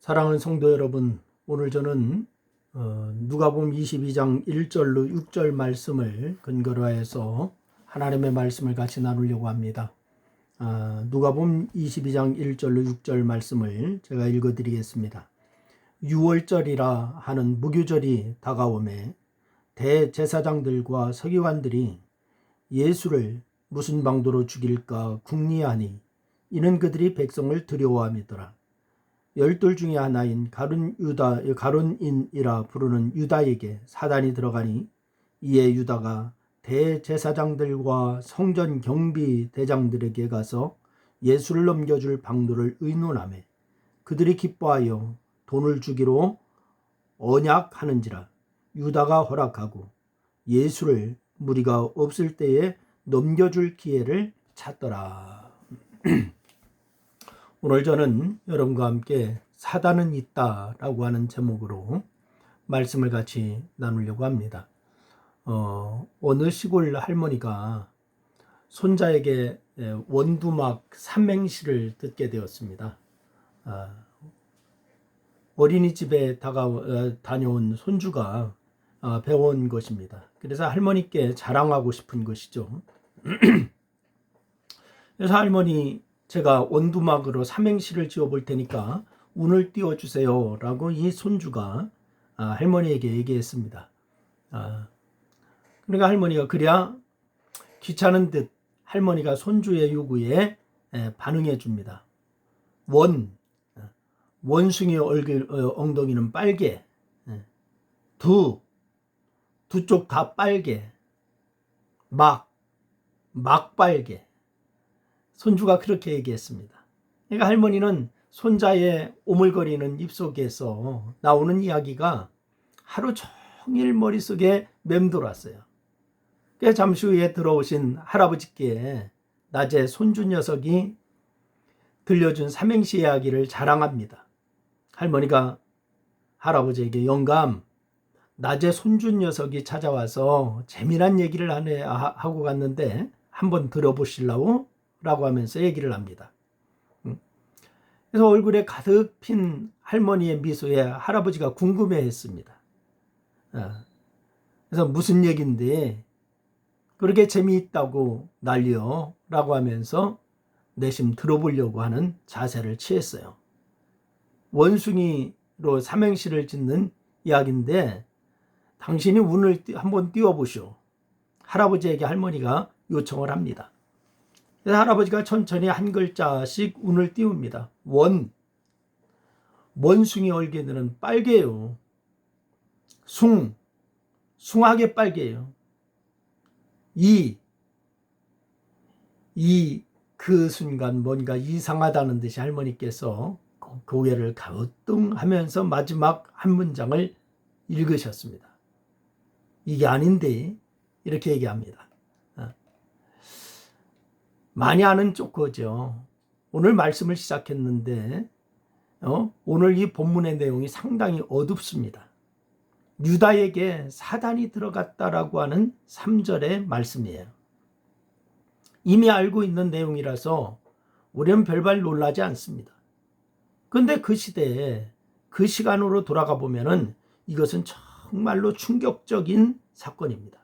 사랑하는 성도 여러분, 오늘 저는 누가복음 22장 1절로 6절 말씀을 근거로 해서 하나님의 말씀을 같이 나누려고 합니다. 누가복음 22장 1절로 6절 말씀을 제가 읽어드리겠습니다. 6월절이라 하는 무교절이 다가오매 대제사장들과 서기관들이 예수를 무슨 방도로 죽일까 궁리하니 이는 그들이 백성을 두려워함이더라. 12 중에 하나인 가룟인이라 부르는 유다에게 사단이 들어가니 이에 유다가 대제사장들과 성전 경비 대장들에게 가서 예수를 넘겨줄 방도를 의논하매 그들이 기뻐하여 돈을 주기로 언약하는지라. 유다가 허락하고 예수를 무리가 없을 때에 넘겨줄 기회를 찾더라. 오늘 저는 여러분과 함께 사단은 있다라고 하는 제목으로 말씀을 같이 나누려고 합니다. 어느 시골 할머니가 손자에게 원두막 삼행시를 듣게 되었습니다. 어린이집에 다녀온 손주가 배워온 것입니다. 그래서 할머니께 자랑하고 싶은 것이죠. 그래서 할머니, 제가 원두막으로 삼행시를 지어볼 테니까 운을 띄워주세요 라고 이 손주가 할머니에게 얘기했습니다. 그러니까 할머니가 그래야 귀찮은 듯 할머니가 손주의 요구에 반응해 줍니다. 원숭이 엉덩이는 빨개. 두 쪽 다 빨개. 막 빨개. 손주가 그렇게 얘기했습니다. 그러니까 할머니는 손자의 오물거리는 입속에서 나오는 이야기가 하루 종일 머릿속에 맴돌았어요. 그래서 잠시 후에 들어오신 할아버지께 낮에 손주 녀석이 들려준 삼행시 이야기를 자랑합니다. 할머니가 할아버지에게 영감, 낮에 손주 녀석이 찾아와서 재미난 얘기를 하고 갔는데 한번 들어보실라고? 라고 하면서 얘기를 합니다. 그래서 얼굴에 가득 핀 할머니의 미소에 할아버지가 궁금해했습니다. 그래서 무슨 얘기인데 그렇게 재미있다고 난리요? 라고 하면서 내심 들어보려고 하는 자세를 취했어요. 원숭이로 삼행시를 짓는 이야기인데 당신이 운을 한번 띄워보시오. 할아버지에게 할머니가 요청을 합니다. 그래서 할아버지가 천천히 한 글자씩 운을 띄웁니다. 원숭이 얼개들은 빨개요. 숭하게 빨개요. 그 순간 뭔가 이상하다는 듯이 할머니께서 고개를 가우뚱하면서 마지막 한 문장을 읽으셨습니다. 이게 아닌데 이렇게 얘기합니다. 많이 아는 조커죠. 오늘 말씀을 시작했는데 오늘 이 본문의 내용이 상당히 어둡습니다. 유다에게 사단이 들어갔다라고 하는 3절의 말씀이에요. 이미 알고 있는 내용이라서 우리는 별발 놀라지 않습니다. 그런데 그 시대에 그 시간으로 돌아가 보면은 이것은 정말로 충격적인 사건입니다.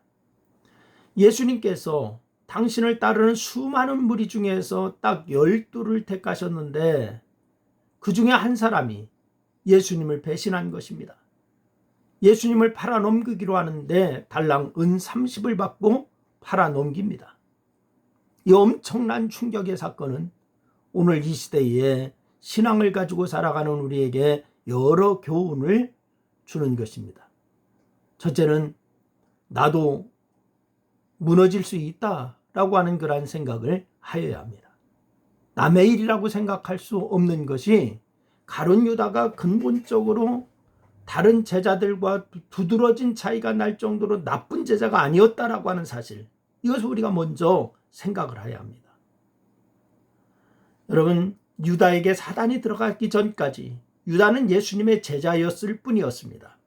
예수님께서 당신을 따르는 수많은 무리 중에서 딱 12를 택하셨는데 그 중에 한 사람이 예수님을 배신한 것입니다. 예수님을 팔아넘기기로 하는데 달랑 은 30을 받고 팔아넘깁니다. 이 엄청난 충격의 사건은 오늘 이 시대에 신앙을 가지고 살아가는 우리에게 여러 교훈을 주는 것입니다. 첫째는 나도 무너질 수 있다라고 하는 그러한 생각을 하여야 합니다. 남의 일이라고 생각할 수 없는 것이 가룟 유다가 근본적으로 다른 제자들과 두드러진 차이가 날 정도로 나쁜 제자가 아니었다라고 하는 사실, 이것을 우리가 먼저 생각을 해야 합니다. 여러분, 유다에게 사단이 들어가기 전까지 유다는 예수님의 제자였을 뿐이었습니다.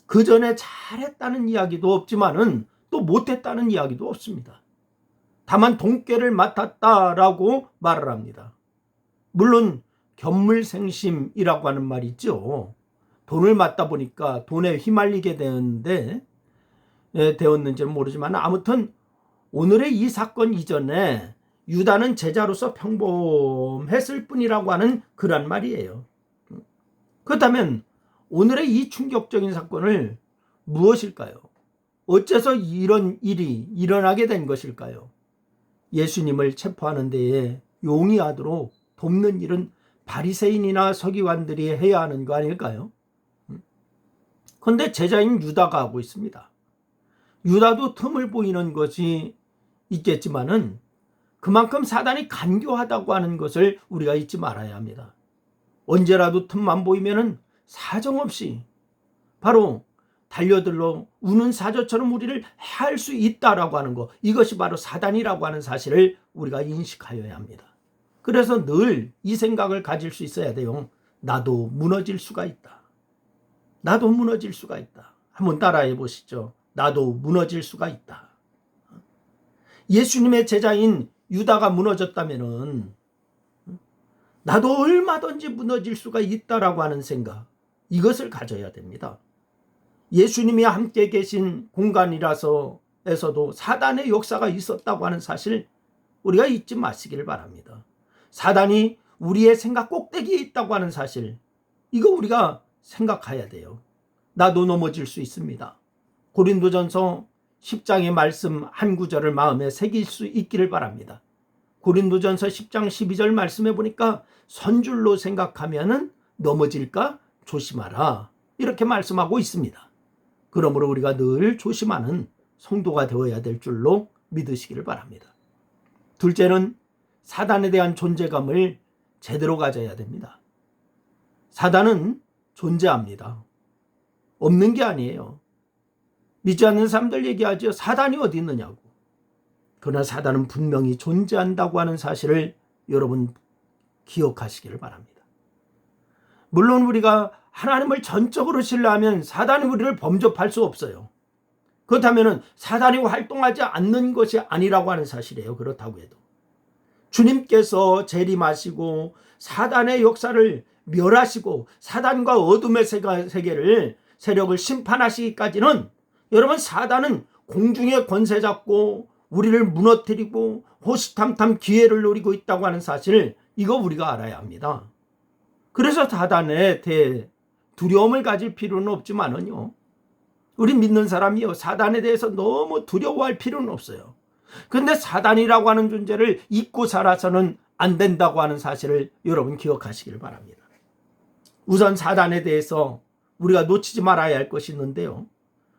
그 전에 잘했다는 이야기도 없지만은 또 못했다는 이야기도 없습니다. 다만 돈꾀를 맡았다라고 말을 합니다. 물론 견물생심이라고 하는 말이 있죠. 돈을 맞다 보니까 돈에 휘말리게 되었는지는 모르지만 아무튼 오늘의 이 사건 이전에 유다는 제자로서 평범했을 뿐이라고 하는 그런 말이에요. 그렇다면 오늘의 이 충격적인 사건을 무엇일까요? 어째서 이런 일이 일어나게 된 것일까요? 예수님을 체포하는 데에 용이하도록 돕는 일은 바리새인이나 서기관들이 해야 하는 거 아닐까요? 그런데 제자인 유다가 하고 있습니다. 유다도 틈을 보이는 것이 있겠지만은 그만큼 사단이 간교하다고 하는 것을 우리가 잊지 말아야 합니다. 언제라도 틈만 보이면은 사정없이 바로 달려들러 우는 사자처럼 우리를 해할 수 있다라고 하는 것, 이것이 바로 사단이라고 하는 사실을 우리가 인식하여야 합니다. 그래서 늘 이 생각을 가질 수 있어야 돼요. 나도 무너질 수가 있다. 나도 무너질 수가 있다. 한번 따라해 보시죠. 나도 무너질 수가 있다. 예수님의 제자인 유다가 무너졌다면은 나도 얼마든지 무너질 수가 있다라고 하는 생각, 이것을 가져야 됩니다. 예수님이 함께 계신 공간이라서에서도 사단의 역사가 있었다고 하는 사실 우리가 잊지 마시길 바랍니다. 사단이 우리의 생각 꼭대기에 있다고 하는 사실, 이거 우리가 생각해야 돼요. 나도 넘어질 수 있습니다. 고린도전서 10장의 말씀 한 구절을 마음에 새길 수 있기를 바랍니다. 고린도전서 10장 12절 말씀해 보니까 선줄로 생각하면은 넘어질까 조심하라, 이렇게 말씀하고 있습니다. 그러므로 우리가 늘 조심하는 성도가 되어야 될 줄로 믿으시기를 바랍니다. 둘째는 사단에 대한 존재감을 제대로 가져야 됩니다. 사단은 존재합니다. 없는 게 아니에요. 믿지 않는 사람들 얘기하죠. 사단이 어디 있느냐고. 그러나 사단은 분명히 존재한다고 하는 사실을 여러분 기억하시기를 바랍니다. 물론 우리가 하나님을 전적으로 신뢰하면 사단이 우리를 범접할 수 없어요. 그렇다면 사단이 활동하지 않는 것이 아니라고 하는 사실이에요. 그렇다고 해도 주님께서 재림하시고 사단의 역사를 멸하시고 사단과 어둠의 세력을 심판하시기까지는 여러분, 사단은 공중의 권세 잡고 우리를 무너뜨리고 호시탐탐 기회를 노리고 있다고 하는 사실을, 이거 우리가 알아야 합니다. 그래서 사단에 대해 두려움을 가질 필요는 없지만은요, 우리 믿는 사람이요, 사단에 대해서 너무 두려워할 필요는 없어요. 그런데 사단이라고 하는 존재를 잊고 살아서는 안 된다고 하는 사실을 여러분 기억하시길 바랍니다. 우선 사단에 대해서 우리가 놓치지 말아야 할 것이 있는데요,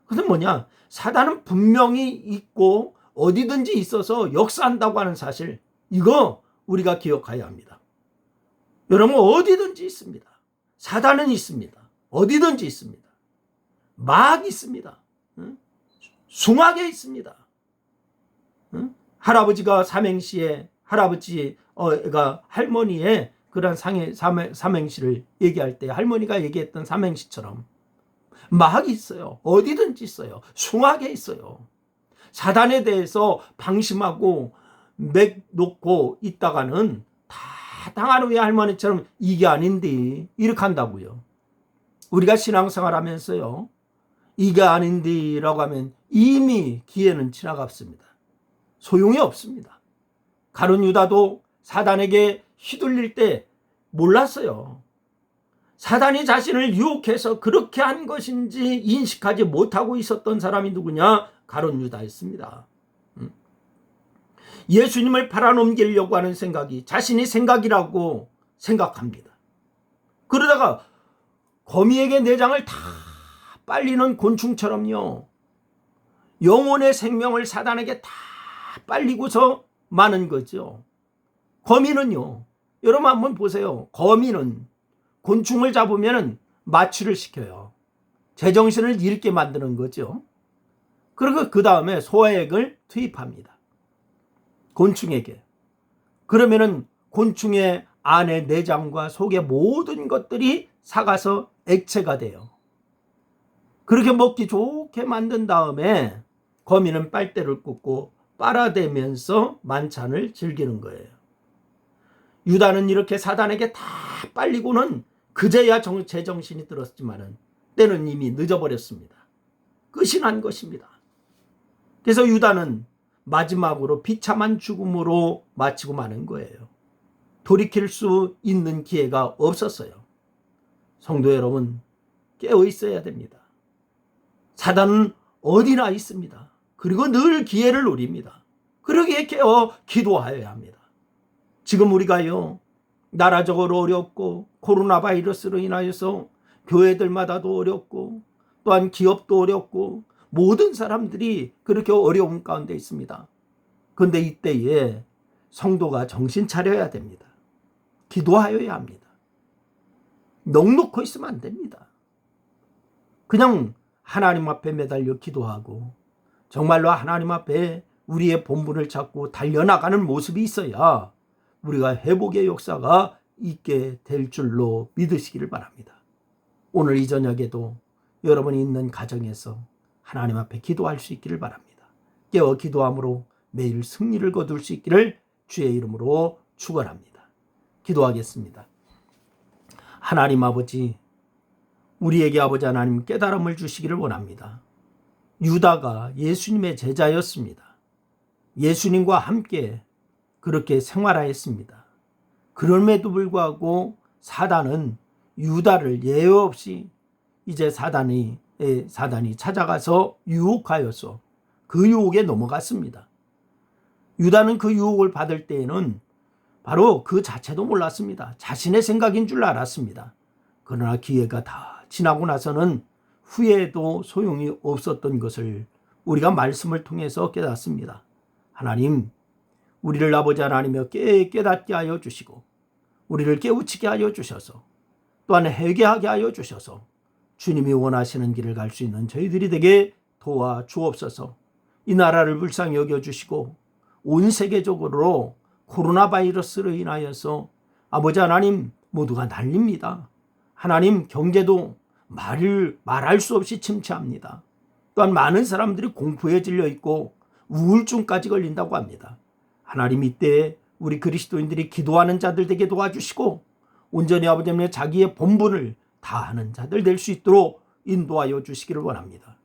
그것은 뭐냐? 사단은 분명히 있고 어디든지 있어서 역사한다고 하는 사실, 이거 우리가 기억해야 합니다. 여러분, 어디든지 있습니다. 사단은 있습니다. 어디든지 있습니다. 막 있습니다. 숭하게 있습니다. 할아버지가 삼행시에 할아버지가 할머니의 그런 삼행시를 얘기할 때 할머니가 얘기했던 삼행시처럼 막 있어요. 어디든지 있어요. 숭하게 있어요. 사단에 대해서 방심하고 맥 놓고 있다가는 다 당한 후에 할머니처럼 이게 아닌데 이렇게 한다고요. 우리가 신앙생활 하면서요, 이게 아닌데 라고 하면 이미 기회는 지나갔습니다. 소용이 없습니다. 가룟 유다도 사단에게 휘둘릴 때 몰랐어요. 사단이 자신을 유혹해서 그렇게 한 것인지 인식하지 못하고 있었던 사람이 누구냐? 가룟 유다였습니다. 예수님을 팔아넘기려고 하는 생각이 자신이 생각이라고 생각합니다. 그러다가 거미에게 내장을 다 빨리는 곤충처럼요, 영혼의 생명을 사단에게 다 빨리고서 마는 거죠. 거미는요, 여러분 한번 보세요. 거미는 곤충을 잡으면 마취를 시켜요. 제정신을 잃게 만드는 거죠. 그리고 그 다음에 소화액을 투입합니다. 곤충에게. 그러면은 곤충의 안에 내장과 속의 모든 것들이 삭아서 액체가 돼요. 그렇게 먹기 좋게 만든 다음에 거미는 빨대를 꽂고 빨아대면서 만찬을 즐기는 거예요. 유다는 이렇게 사단에게 다 빨리고는 그제야 제정신이 들었지만은 때는 이미 늦어버렸습니다. 끝이 난 것입니다. 그래서 유다는 마지막으로 비참한 죽음으로 마치고 마는 거예요. 돌이킬 수 있는 기회가 없었어요. 성도 여러분, 깨어 있어야 됩니다. 사단은 어디나 있습니다. 그리고 늘 기회를 노립니다. 그러기에 깨어 기도하여야 합니다. 지금 우리가요, 나라적으로 어렵고 코로나 바이러스로 인하여서 교회들마다도 어렵고 또한 기업도 어렵고 모든 사람들이 그렇게 어려운 가운데 있습니다. 그런데 이때에 성도가 정신 차려야 됩니다. 기도하여야 합니다. 넋놓고 있으면 안 됩니다. 그냥 하나님 앞에 매달려 기도하고 정말로 하나님 앞에 우리의 본분을 찾고 달려나가는 모습이 있어야 우리가 회복의 역사가 있게 될 줄로 믿으시기를 바랍니다. 오늘 이 저녁에도 여러분이 있는 가정에서 하나님 앞에 기도할 수 있기를 바랍니다. 깨어 기도함으로 매일 승리를 거둘 수 있기를 주의 이름으로 축원합니다. 기도하겠습니다. 하나님 아버지, 우리에게 아버지 하나님 깨달음을 주시기를 원합니다. 유다가 예수님의 제자였습니다. 예수님과 함께 그렇게 생활하였습니다. 그럼에도 불구하고 사단은 유다를 예외 없이 이제 사단이 찾아가서 유혹하여서 그 유혹에 넘어갔습니다. 유다는 그 유혹을 받을 때에는 바로 그 자체도 몰랐습니다. 자신의 생각인 줄 알았습니다. 그러나 기회가 다 지나고 나서는 후회도 소용이 없었던 것을 우리가 말씀을 통해서 깨닫습니다. 하나님, 우리를 아버지 하나님여 깨닫게 하여 주시고 우리를 깨우치게 하여 주셔서 또한 회개하게 하여 주셔서 주님이 원하시는 길을 갈 수 있는 저희들이 되게 도와주옵소서. 이 나라를 불쌍히 여겨주시고 온 세계적으로 코로나 바이러스로 인하여서 아버지 하나님 모두가 난립니다. 하나님, 경제도 말할 수 없이 침체합니다. 또한 많은 사람들이 공포에 질려 있고 우울증까지 걸린다고 합니다. 하나님, 이때 우리 그리스도인들이 기도하는 자들 되게 도와주시고 온전히 아버지 하나님 자기의 본분을 다하는 자들 될 수 있도록 인도하여 주시기를 원합니다.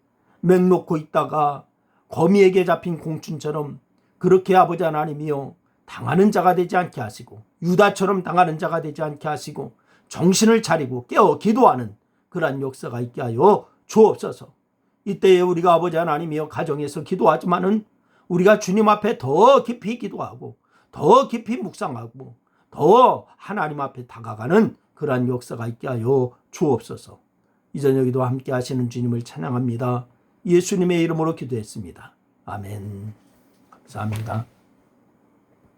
맹놓고 있다가 거미에게 잡힌 공춘처럼 그렇게 아버지 하나님이여 당하는 자가 되지 않게 하시고 유다처럼 당하는 자가 되지 않게 하시고 정신을 차리고 깨어 기도하는 그러한 역사가 있게 하여 주옵소서. 이때에 우리가 아버지 하나님이여 가정에서 기도하지만은 우리가 주님 앞에 더 깊이 기도하고 더 깊이 묵상하고 더 하나님 앞에 다가가는 그러한 역사가 있게 하여 주옵소서. 이 저녁에도 함께 하시는 주님을 찬양합니다. 예수님의 이름으로 기도했습니다. 아멘. 감사합니다.